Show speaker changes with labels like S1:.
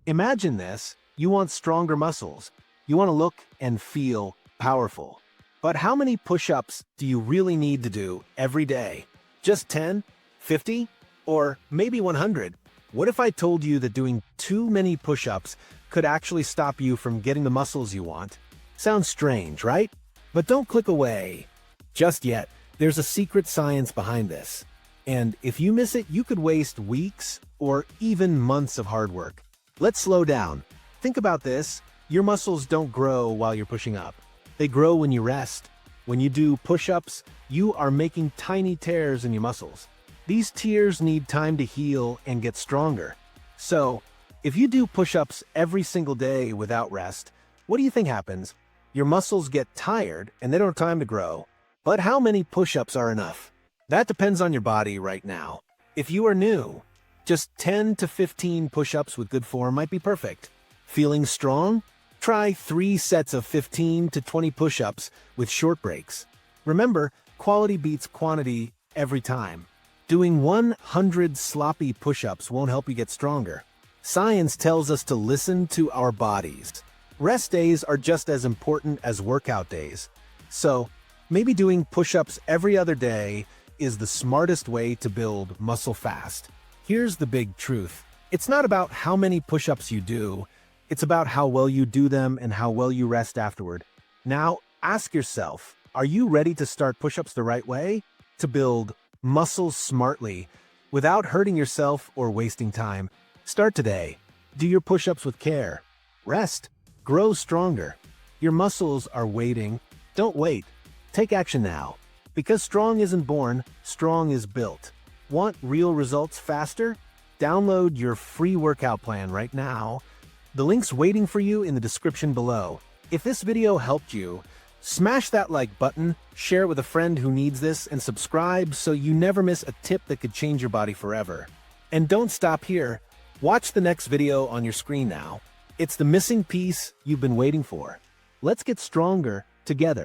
S1: Imagine this, you want stronger muscles. You want to look and feel powerful. But how many push-ups do you really need to do every day? Just 10? 50? Or maybe 100? What if I told you that doing too many push-ups could actually stop you from getting the muscles you want? Sounds strange, right? But don't click away just yet. There's a secret science behind this. And if you miss it, you could waste weeks or even months of hard work. Let's slow down. Think about this. Your muscles don't grow while you're pushing up. They grow when you rest. When you do push-ups, you are making tiny tears in your muscles. These tears need time to heal and get stronger. So, if you do push-ups every single day without rest, what do you think happens? Your muscles get tired and they don't have time to grow. But how many push-ups are enough? That depends on your body right now. If you are new, just 10 to 15 push-ups with good form might be perfect. Feeling strong? Try 3 sets of 15 to 20 push-ups with short breaks. Remember, quality beats quantity every time. Doing 100 sloppy push-ups won't help you get stronger. Science tells us to listen to our bodies. Rest days are just as important as workout days. So, maybe doing push-ups every other day is the smartest way to build muscle fast. Here's the big truth. It's not about how many push-ups you do. It's about how well you do them and how well you rest afterward. Now, ask yourself, are you ready to start push-ups the right way? To build muscles smartly, without hurting yourself or wasting time. Start today. Do your push-ups with care. Rest. Grow stronger. Your muscles are waiting. Don't wait. Take action now. Because strong isn't born, strong is built. Want real results faster? Download your free workout plan right now. The link's waiting for you in the description below. If this video helped you, smash that like button, share it with a friend who needs this, and subscribe so you never miss a tip that could change your body forever. And don't stop here. Watch the next video on your screen now. It's the missing piece you've been waiting for. Let's get stronger together.